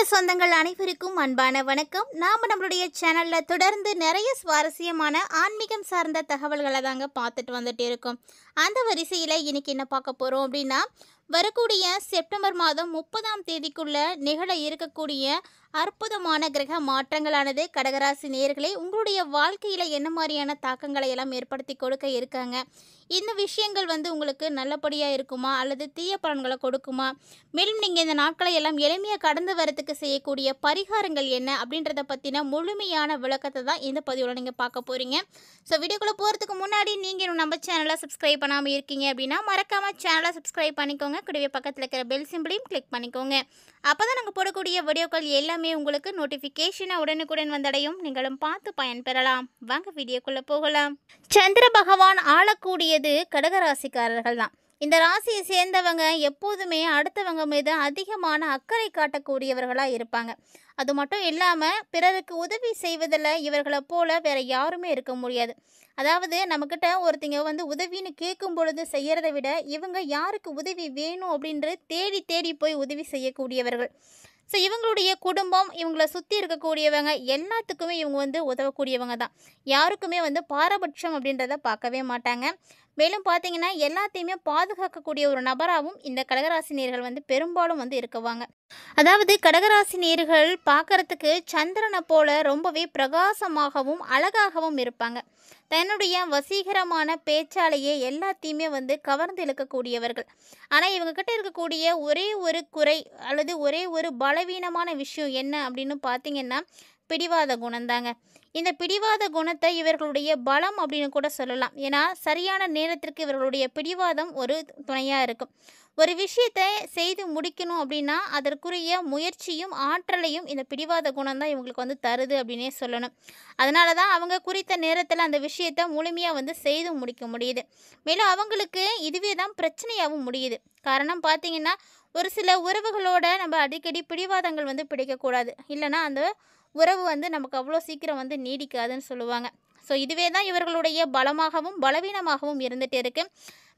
ஆன்மீக சொந்தங்கள் அனைவருக்கும் அன்பான வணக்கம். நாம் நம்மளுடைய சேனலில் தொடர்ந்து நிறைய சுவாரஸ்யமான ஆன்மீகம் சார்ந்த தகவல்களை தாங்க பார்த்துட்டு வந்துட்டு இருக்கோம். அந்த வரிசையில் இன்னைக்கு என்ன பார்க்க போகிறோம் அப்படின்னா, வரக்கூடிய செப்டம்பர் மாதம் 30ஆம் தேதிக்குள்ள நிகழ இருக்கக்கூடிய அற்புதமான கிரக மாற்றங்களானது கடகராசி நேயர்களே உங்களுடைய வாழ்க்கையில் என்ன மாதிரியான தாக்கங்களை எல்லாம் ஏற்படுத்தி கொடுக்க இருக்காங்க, இந்த விஷயங்கள் உங்களுக்கு நல்லபடியாக இருக்குமா அல்லது தீய பலன்களை கொடுக்குமா, மேலும் நீங்கள் இந்த நாட்களை எல்லாம் எளிமையாக கடந்து வரத்துக்கு செய்யக்கூடிய பரிகாரங்கள் என்ன அப்படின்றத பற்றின முழுமையான விளக்கத்தை தான் இந்த பதிவில் நீங்கள் பார்க்க போகிறீங்க. ஸோ வீடியோக்குள்ளே போகிறதுக்கு முன்னாடி நீங்கள் இன்னும் நம்ம சேனலை சப்ஸ்கிரைப் பண்ணாமல் இருக்கீங்க அப்படின்னா மறக்காமல் சேனலை சப்ஸ்கிரைப் பண்ணிக்கோங்க. கூடவே பக்கத்தில் இருக்கிற பெல் சிம்பிளையும் கிளிக் பண்ணிக்கோங்க. அப்போ தான் நாங்கள் போடக்கூடிய வீடியோக்கள் எல்லாமே உங்களுக்கு நோட்டிஃபிகேஷனாக உடனுக்குடன் வந்தடையும். நீங்களும் பார்த்து பயன்பெறலாம். வாங்க வீடியோக்குள்ளே போகலாம். சந்திர பகவான் ஆளக்கூடியது கடகராசிக்காரர்கள் தான். இந்த ராசியை சேர்ந்தவங்க எப்போதுமே அடுத்தவங்க மீது அதிகமான அக்கறை காட்டக்கூடியவர்களாக இருப்பாங்க. அது மட்டும் இல்லாமல் பிறருக்கு உதவி செய்வதில் இவர்களை போல வேற யாருமே இருக்க முடியாது. அதாவது நம்மக்கிட்ட ஒருத்தங்க உதவின்னு கேட்கும் பொழுது செய்கிறத விட இவங்க யாருக்கு உதவி வேணும் அப்படின்ற தேடி தேடி போய் உதவி செய்யக்கூடியவர்கள். ஸோ இவங்களுடைய குடும்பம், இவங்கள சுற்றி இருக்கக்கூடியவங்க எல்லாத்துக்குமே இவங்க உதவக்கூடியவங்க தான். யாருக்குமே பாரபட்சம் அப்படின்றத பார்க்கவே மாட்டாங்க. மேலும் பார்த்தீங்கன்னா எல்லாத்தையுமே பாதுகாக்கக்கூடிய ஒரு நபராகவும் இந்த கடகராசினியர்கள் பெரும்பாலும் இருக்குவாங்க. அதாவது கடகராசினியர்கள் பார்க்கறதுக்கு சந்திரனை போல ரொம்பவே பிரகாசமாகவும் அழகாகவும் இருப்பாங்க. தன்னுடைய வசீகரமான பேச்சாலேயே எல்லாத்தையுமே கவர்ந்து இழுக்கக்கூடியவர்கள். ஆனால் இவங்கக்கிட்ட இருக்கக்கூடிய ஒரே ஒரு குறை அல்லது ஒரே ஒரு பலவீனமான விஷயம் என்ன அப்படின்னு பார்த்தீங்கன்னா பிடிவாத குணம்தாங்க. இந்த பிடிவாத குணத்தை இவர்களுடைய பலம் அப்படின்னு கூட சொல்லலாம். ஏன்னா சரியான நேரத்திற்கு இவர்களுடைய பிடிவாதம் ஒரு துணையாக இருக்கும். ஒரு விஷயத்தை செய்து முடிக்கணும் அப்படின்னா அதற்குரிய முயற்சியும் ஆற்றலையும் இந்த பிடிவாத குணம் தான் இவங்களுக்கு தருது அப்படின்னே சொல்லணும். அதனால தான் அவங்க குறித்த நேரத்தில் அந்த விஷயத்தை முழுமையாக செய்து முடிக்க முடியுது. மேலும் அவங்களுக்கு இதுவே தான் பிரச்சனையாகவும் முடியுது. காரணம் பார்த்தீங்கன்னா ஒரு சில உறவுகளோட நம்ம அடிக்கடி பிடிவாதங்கள் பிடிக்கக்கூடாது. இல்லைன்னா அந்த உறவு நமக்கு அவ்வளோ சீக்கிரம் நீடிக்காதுன்னு சொல்லுவாங்க. ஸோ இதுவே தான் இவர்களுடைய பலமாகவும் பலவீனமாகவும் இருந்துகிட்டே இருக்குது.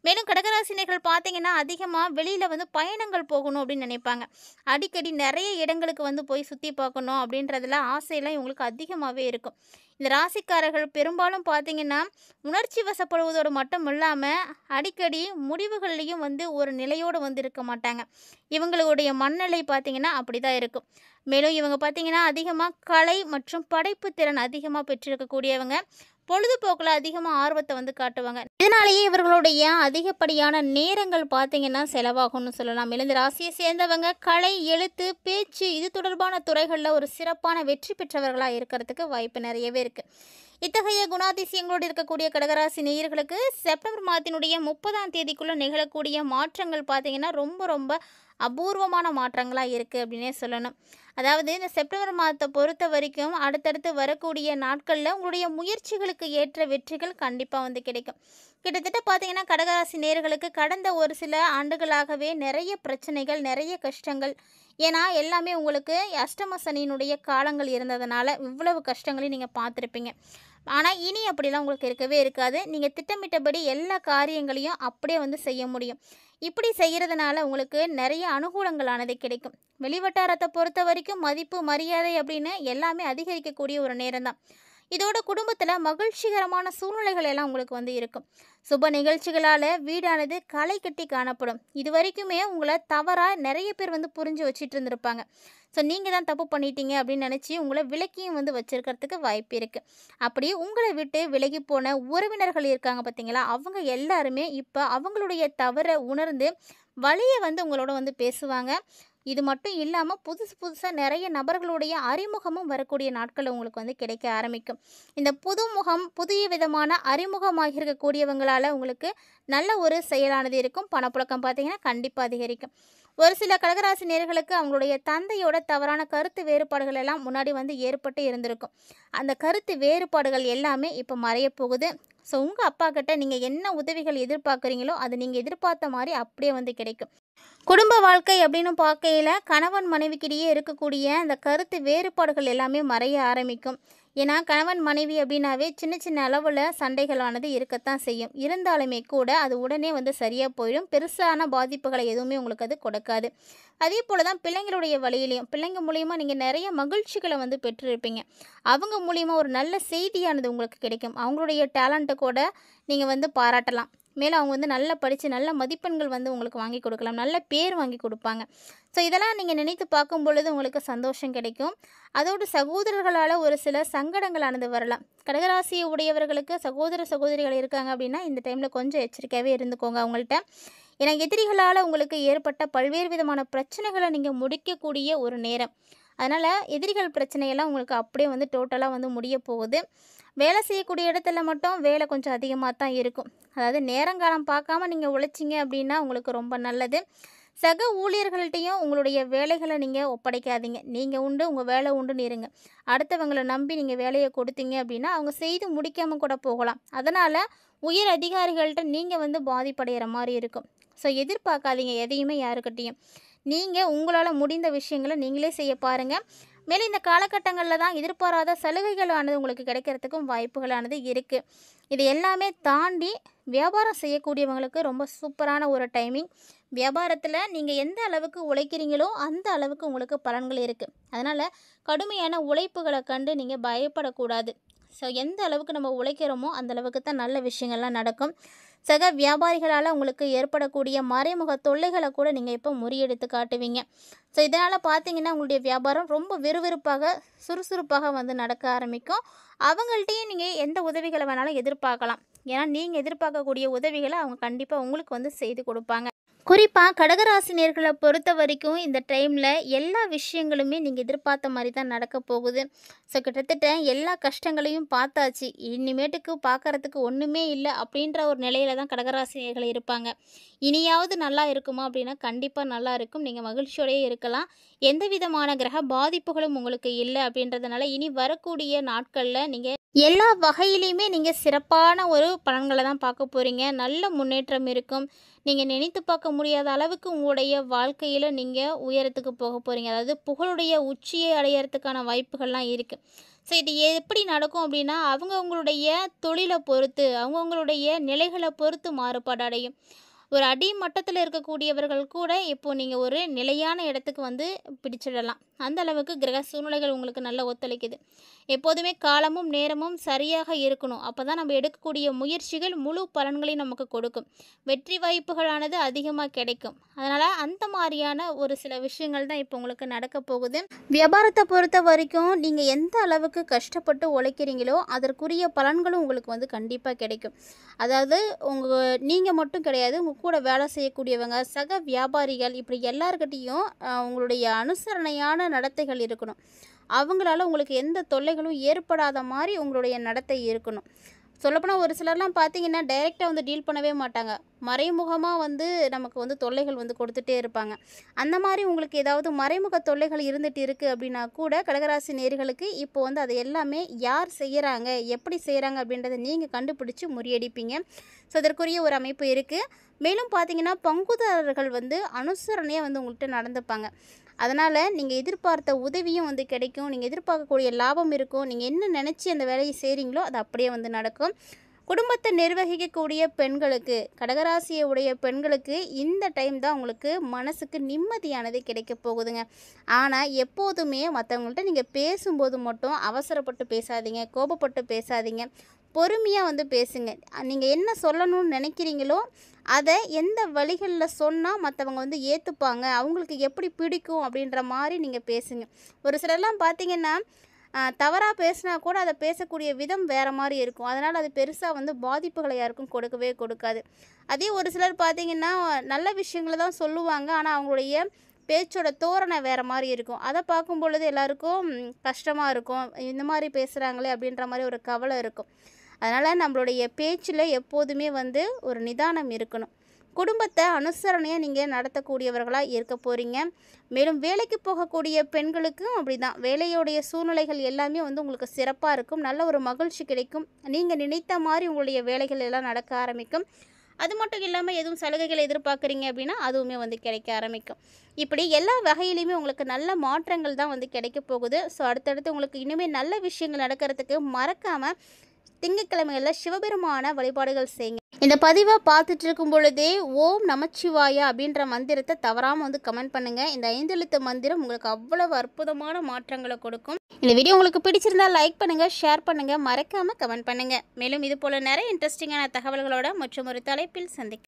மேலும் கடகராசினியர்கள் பார்த்தீங்கன்னா அதிகமாக வெளியில் பயணங்கள் போகணும் அப்படின்னு நினைப்பாங்க. அடிக்கடி நிறைய இடங்களுக்கு போய் சுற்றி பார்க்கணும் அப்படின்றதுல ஆசையெல்லாம் இவங்களுக்கு அதிகமாகவே இருக்கும். இந்த ராசிக்காரர்கள் பெரும்பாலும் பார்த்தீங்கன்னா உணர்ச்சி வசப்படுவதோடு மட்டும் இல்லாமல் அடிக்கடி முடிவுகள்லேயும் ஒரு நிலையோடு இருக்க மாட்டாங்க. இவங்களுடைய மனநிலை பார்த்தீங்கன்னா அப்படி தான் இருக்கும். மேலும் இவங்க பார்த்தீங்கன்னா அதிகமாக கலை மற்றும் படைப்பு திறன் அதிகமாக பெற்றிருக்கக்கூடியவங்க. பொழுதுபோக்கில் அதிகமாக ஆர்வத்தை காட்டுவாங்க. இதனாலேயே இவர்களுடைய அதிகப்படியான நேரங்கள் பார்த்தீங்கன்னா செலவாகும்னு சொல்லலாம். மேலும் இந்த ராசியை சேர்ந்தவங்க கலை, எழுத்து, பேச்சு இது தொடர்பான துறைகளில் ஒரு சிறப்பான வெற்றி பெற்றவர்களாக இருக்கிறதுக்கு வாய்ப்பு நிறையவே இருக்குது. இத்தகைய குணாதிசயங்களோடு இருக்கக்கூடிய கடகராசி நேயர்களுக்கு செப்டம்பர் மாதத்தினுடைய 30ஆம் தேதிக்குள்ளே நிகழக்கூடிய மாற்றங்கள் பார்த்தீங்கன்னா ரொம்ப ரொம்ப அபூர்வமான மாற்றங்களாக இருக்குது அப்படின்னே சொல்லணும். அதாவது இந்த செப்டம்பர் மாதத்தை பொறுத்த வரைக்கும் அடுத்தடுத்து வரக்கூடிய நாட்களில் உங்களுடைய முயற்சிகளுக்கு ஏற்ற வெற்றிகள் கண்டிப்பாக கிடைக்கும். கிட்டத்தட்ட பார்த்தீங்கன்னா கடகராசி நேயர்களுக்கு கடந்த ஒரு சில ஆண்டுகளாகவே நிறைய பிரச்சனைகள், நிறைய கஷ்டங்கள். ஏன்னா எல்லாமே உங்களுக்கு அஷ்டம சனியினுடைய காலங்கள் இருந்ததுனால இவ்வளவு கஷ்டங்களையும் நீங்கள் பார்த்துருப்பீங்க. ஆனால் இனி அப்படிலாம் உங்களுக்கு இருக்கவே இருக்காது. நீங்கள் திட்டமிட்டபடி எல்லா காரியங்களையும் அப்படியே செய்ய முடியும். இப்படி செய்கிறதுனால உங்களுக்கு நிறைய அனுகூலங்களானது கிடைக்கும். வெளிவட்டாரத்தை பொறுத்த வரைக்கும் மதிப்பு, மரியாதை அப்படின்னு எல்லாமே அதிகரிக்கக்கூடிய ஒரு நேரம் தான். இதோட குடும்பத்தில் மகிழ்ச்சிகரமான சூழ்நிலைகள் எல்லாம் உங்களுக்கு இருக்கும். சுப நிகழ்ச்சிகளால் வீடானது களை கட்டி காணப்படும். இது வரைக்குமே உங்களை தவறாக நிறைய பேர் புரிஞ்சு வச்சுட்டு இருந்திருப்பாங்க. ஸோ நீங்கள் தான் தப்பு பண்ணிட்டீங்க அப்படின்னு நினச்சி உங்களை விலக்கியும் வச்சுருக்கிறதுக்கு வாய்ப்பு இருக்குது. அப்படி உங்களை விட்டு விலகி போன உறவினர்கள் இருக்காங்க பார்த்தீங்களா, அவங்க எல்லாருமே இப்போ அவங்களுடைய தவறை உணர்ந்து வழியை உங்களோட பேசுவாங்க. இது மட்டும் இல்லாமல் புதுசாக நிறைய நபர்களுடைய அறிமுகமும் வரக்கூடிய நாட்கள் உங்களுக்கு கிடைக்க ஆரம்பிக்கும். இந்த புதுமுகம், புதிய விதமான அறிமுகமாக இருக்கக்கூடியவங்களால் உங்களுக்கு நல்ல ஒரு செயலானது இருக்கும். பணப்புழக்கம் பார்த்தீங்கன்னா கண்டிப்பாக அதிகரிக்கும். ஒரு சில கடகராசி நேயர்களுக்கு அவங்களுடைய தந்தையோட தவறான கருத்து வேறுபாடுகள் எல்லாம் முன்னாடி ஏற்பட்டு இருந்திருக்கும். அந்த கருத்து வேறுபாடுகள் எல்லாமே இப்போ மறைய போகுது. ஸோ உங்கள் அப்பா கிட்ட நீங்கள் என்ன உதவிகள் எதிர்பார்க்குறீங்களோ அது நீங்கள் எதிர்பார்த்த மாதிரி அப்படியே கிடைக்கும். குடும்ப வாழ்க்கை அப்படின்னு பார்க்கையில் கணவன் மனைவிக்கிடையே இருக்கக்கூடிய அந்த கருத்து வேறுபாடுகள் எல்லாமே மறைய ஆரம்பிக்கும். ஏன்னா கணவன் மனைவி அப்படின்னாவே சின்ன சின்ன அளவில் சண்டைகளானது இருக்கத்தான் செய்யும். இருந்தாலுமே கூட அது உடனே வந்து சரியாக போயிடும். பெருசான பாதிப்புகளை எதுவுமே உங்களுக்கு அது கொடுக்காது. அதே போல் தான் பிள்ளைங்களுடைய வழியிலையும் பிள்ளைங்க மூலியமாக நீங்கள் நிறைய மகிழ்ச்சிகளை வந்து பெற்றிருப்பீங்க. அவங்க மூலியமாக ஒரு நல்ல செய்தியானது உங்களுக்கு கிடைக்கும். அவங்களுடைய டேலண்ட்டை கூட நீங்கள் வந்து பாராட்டலாம். மேலும் அவங்க வந்து நல்லா படித்து நல்ல மதிப்பெண்கள் வந்து உங்களுக்கு வாங்கி கொடுக்கலாம். நல்ல பேர் வாங்கி கொடுப்பாங்க. ஸோ இதெல்லாம் நீங்கள் நினைத்து பார்க்கும் பொழுது உங்களுக்கு சந்தோஷம் கிடைக்கும். அதோடு சகோதரர்களால் ஒரு சில சங்கடங்களானது வரலாம். கடகராசியை உடையவர்களுக்கு சகோதர சகோதரிகள் இருக்காங்க அப்படின்னா இந்த டைமில் கொஞ்சம் எச்சரிக்கையாகவே இருந்துக்கோங்க அவங்கள்ட்ட. ஏன்னா எதிரிகளால் உங்களுக்கு ஏற்பட்ட பல்வேறு விதமான பிரச்சனைகளை நீங்கள் முடிக்கக்கூடிய ஒரு நேரம். அதனால் எதிரிகள் பிரச்சனையெல்லாம் உங்களுக்கு அப்படியே வந்து டோட்டலாக வந்து முடிய போகுது. வேலை செய்யக்கூடிய இடத்துல மட்டும் வேலை கொஞ்சம் அதிகமாக தான் இருக்கும். அதாவது நேரங்காலம் பார்க்காம நீங்கள் உழைச்சிங்க அப்படின்னா உங்களுக்கு ரொம்ப நல்லது. சக ஊழியர்கள்ட்டையும் உங்களுடைய வேலைகளை நீங்கள் ஒப்படைக்காதீங்க. நீங்கள் உண்டு உங்கள் வேலை உண்டுன்னு இருங்க. அடுத்தவங்களை நம்பி நீங்கள் வேலையை கொடுத்தீங்க அப்படின்னா அவங்க செய்து முடிக்காமல் கூட போகலாம். அதனால் உயர் அதிகாரிகள்கிட்ட நீங்கள் வந்து பாதிப்படைகிற மாதிரி இருக்கும். ஸோ எதிர்பார்க்காதீங்க எதையுமே யாருக்கிட்டையும். நீங்கள் உங்களால் முடிந்த விஷயங்களை நீங்களே செய்ய பாருங்கள். மேலும் இந்த காலகட்டங்களில் தான் எதிர்பாராத சலுகைகளானது உங்களுக்கு கிடைக்கிறதுக்கும் வாய்ப்புகளானது இருக்குது. இது எல்லாமே தாண்டி வியாபாரம் செய்யக்கூடியவங்களுக்கு ரொம்ப சூப்பரான ஒரு டைமிங். வியாபாரத்தில் நீங்கள் எந்த அளவுக்கு உழைக்கிறீங்களோ அந்த அளவுக்கு உங்களுக்கு பலன்கள் இருக்குது. அதனால் கடுமையான உழைப்புகளை கண்டு நீங்கள் பயப்படக்கூடாது. ஸோ எந்த அளவுக்கு நம்ம உழைக்கிறோமோ அந்த அளவுக்கு தான் நல்ல விஷயங்கள்லாம் நடக்கும். சக வியாபாரிகளால் உங்களுக்கு ஏற்படக்கூடிய மறைமுக தொல்லைகளை கூட நீங்கள் இப்போ முறியடித்து காட்டுவீங்க. ஸோ இதனால் பார்த்தீங்கன்னா உங்களுடைய வியாபாரம் ரொம்ப விறுவிறுப்பாக சுறுசுறுப்பாக வந்து நடக்க ஆரம்பிக்கும். அவங்கள்ட்டையும் நீங்கள் எந்த உதவிகளை வேணாலும் எதிர்பார்க்கலாம். ஏன்னா நீங்கள் எதிர்பார்க்கக்கூடிய உதவிகளை அவங்க கண்டிப்பாக உங்களுக்கு வந்து செய்து கொடுப்பாங்க. குறிப்பாக கடகராசினியர்களை பொறுத்த வரைக்கும் இந்த டைமில் எல்லா விஷயங்களுமே நீங்கள் எதிர்பார்த்த மாதிரி தான் நடக்க போகுது. ஸோ கிட்டத்தட்ட எல்லா கஷ்டங்களையும் பார்த்தாச்சு. இனிமேட்டுக்கு பார்க்குறதுக்கு ஒன்றுமே இல்லை அப்படின்ற ஒரு நிலையில தான் கடகராசினியர்கள் இருப்பாங்க. இனியாவது நல்லா இருக்குமா அப்படின்னா கண்டிப்பாக நல்லா இருக்கும். நீங்கள் மகிழ்ச்சியோடையே இருக்கலாம். எந்த விதமான கிரக பாதிப்புகளும் உங்களுக்கு இல்லை அப்படின்றதுனால இனி வரக்கூடிய நாட்களில் நீங்கள் எல்லா வகையிலையுமே நீங்கள் சிறப்பான ஒரு பலன்களை தான் பார்க்க போகிறீங்க. நல்ல முன்னேற்றம் இருக்கும். நீங்கள் நினைத்து பார்க்க முடியாத அளவுக்கு உங்களுடைய வாழ்க்கையில் நீங்கள் உயரத்துக்கு போக போகிறீங்க. அதாவது புகழுடைய உச்சியை அடையிறதுக்கான வாய்ப்புகள்லாம் இருக்குது. ஸோ இது எப்படி நடக்கும் அப்படின்னா அவங்கவுங்களுடைய தொழிலை பொறுத்து அவங்கவுங்களுடைய நிலைகளை பொறுத்து மாறுபாடு அடையும். ஒரு அடிமட்டத்தில் இருக்கக்கூடியவர்கள் கூட இப்போது நீங்கள் ஒரு நிலையான இடத்துக்கு வந்து பிடிச்சிடலாம். அந்த அளவுக்கு கிரக சூழ்நிலைகள் உங்களுக்கு நல்லா ஒத்துழைக்குது. எப்போதுமே காலமும் நேரமும் சரியாக இருக்கணும். அப்போ தான் நம்ம எடுக்கக்கூடிய முயற்சிகள் முழு பலன்களையும் நமக்கு கொடுக்கும். வெற்றி வாய்ப்புகளானது அதிகமாக கிடைக்கும். அதனால் அந்த மாதிரியான ஒரு சில விஷயங்கள் தான் இப்போ உங்களுக்கு நடக்க போகுது. வியாபாரத்தை பொறுத்த வரைக்கும் நீங்கள் எந்த அளவுக்கு கஷ்டப்பட்டு உழைக்கிறீங்களோ அதற்குரிய பலன்களும் உங்களுக்கு வந்து கண்டிப்பாக கிடைக்கும். அதாவது நீங்கள் மட்டும் கிடையாது, உங்கள் கூட வேலை செய்யக்கூடியவங்க சக வியாபாரிகள் இப்படி எல்லாருக்கிட்டையும் உங்களுடைய அனுசரணையான நடத்தைகள் இருக்கணும். அவங்களால உங்களுக்கு எந்த தொல்லைகளும் ஏற்படாத மாதிரி உங்களுடைய நடத்தை இருக்கணும். சொல்லப்போனால் ஒரு சிலர்லாம் பார்த்தீங்கன்னா டைரெக்டாக வந்து டீல் பண்ணவே மாட்டாங்க. மறைமுகமாக வந்து நமக்கு வந்து தொல்லைகள் வந்து கொடுத்துட்டே இருப்பாங்க. அந்த மாதிரி உங்களுக்கு ஏதாவது மறைமுக தொல்லைகள் இருந்துகிட்டு இருக்குது அப்படின்னா கூட கடகராசி நேயர்களுக்கு இப்போ வந்து அது எல்லாமே யார் செய்கிறாங்க எப்படி செய்கிறாங்க அப்படின்றத நீங்கள் கண்டுபிடிச்சி முறியடிப்பீங்க. ஸோ அதற்குரிய ஒரு அமைப்பு இருக்குது. மேலும் பார்த்தீங்கன்னா பங்குதாரர்கள் வந்து அனுசரணையாக வந்து உங்கள்கிட்ட நடந்துப்பாங்க. அதனால் நீங்கள் எதிர்பார்த்த உதவியும் வந்து கிடைக்கும். நீங்கள் எதிர்பார்க்கக்கூடிய லாபம் இருக்கும். நீங்கள் என்ன நினச்சி அந்த வேலையை செய்கிறீங்களோ அது அப்படியே வந்து நடக்கும். குடும்பத்தை நிர்வகிக்கக்கூடிய பெண்களுக்கு கடகராசியை உடைய பெண்களுக்கு இந்த டைம் தான் உங்களுக்கு மனசுக்கு நிம்மதியானது கிடைக்க போகுதுங்க. ஆனால் எப்போதுமே மற்றவங்கள்ட்ட நீங்கள் பேசும்போது மட்டும் அவசரப்பட்டு பேசாதீங்க, கோபப்பட்டு பேசாதீங்க. பொறுமையாக வந்து பேசுங்க. நீங்கள் என்ன சொல்லணும்னு நினைக்கிறீங்களோ அதை எந்த வழிகளில் சொன்னால் மற்றவங்க வந்து ஏற்றுப்பாங்க, அவங்களுக்கு எப்படி பிடிக்கும் அப்படின்ற மாதிரி நீங்கள் பேசுங்க. ஒரு சிலர்லாம் பார்த்தீங்கன்னா தவறாக பேசினா கூட அதை பேசக்கூடிய விதம் வேறு மாதிரி இருக்கும். அதனால் அது பெருசாக வந்து பாதிப்புகளை யாருக்கும் கொடுக்கவே கொடுக்காது. அதே ஒரு சிலர் பார்த்தீங்கன்னா நல்ல விஷயங்களை தான் சொல்லுவாங்க. ஆனால் அவங்களுடைய பேச்சோட தோரணை வேறு மாதிரி இருக்கும். அதை பார்க்கும் பொழுது எல்லாருக்கும் கஷ்டமாக இருக்கும். இந்த மாதிரி பேசுகிறாங்களே அப்படின்ற மாதிரி ஒரு கவலை இருக்கும். அதனால் நம்மளுடைய பேச்சில் எப்போதுமே வந்து ஒரு நிதானம் இருக்கணும். குடும்பத்தை அனுசரணையாக நீங்கள் நடத்தக்கூடியவர்களாக இருக்க போகிறீங்க. மேலும் வேலைக்கு போகக்கூடிய பெண்களுக்கும் அப்படி தான். வேலையோடைய சூழ்நிலைகள் எல்லாமே வந்து உங்களுக்கு சிறப்பாக இருக்கும். நல்ல ஒரு மகிழ்ச்சி கிடைக்கும். நீங்கள் நினைத்த மாதிரி உங்களுடைய வேலைகள் எல்லாம் நடக்க ஆரம்பிக்கும். அது மட்டும் இல்லாமல் எதுவும் சலுகைகளை எதிர்பார்க்குறீங்க அப்படின்னா அதுவுமே வந்து கிடைக்க ஆரம்பிக்கும். இப்படி எல்லா வகையிலையுமே உங்களுக்கு நல்ல மாற்றங்கள் தான் வந்து கிடைக்க போகுது. ஸோ அடுத்தடுத்து உங்களுக்கு இனிமேல் நல்ல விஷயங்கள் நடக்கிறதுக்கு மறக்காமல் திங்கட்கிழமைகளில் சிவபெருமான வழிபாடுகள் செய்யுங்க. இந்த பதிவை பார்த்துட்டு இருக்கும் பொழுதே ஓம் நமச்சிவாயா அப்படின்ற மந்திரத்தை தவறாமல் வந்து கமெண்ட் பண்ணுங்கள். இந்த 5 எழுத்து மந்திரம் உங்களுக்கு அவ்வளவு அற்புதமான மாற்றங்களை கொடுக்கும். இந்த வீடியோ உங்களுக்கு பிடிச்சிருந்தா லைக் பண்ணுங்கள், ஷேர் பண்ணுங்கள், மறக்காமல் கமெண்ட் பண்ணுங்கள். மேலும் இது போல் நிறைய இன்ட்ரெஸ்டிங்கான தகவல்களோட மற்றும் ஒரு தலைப்பில் சந்திக்க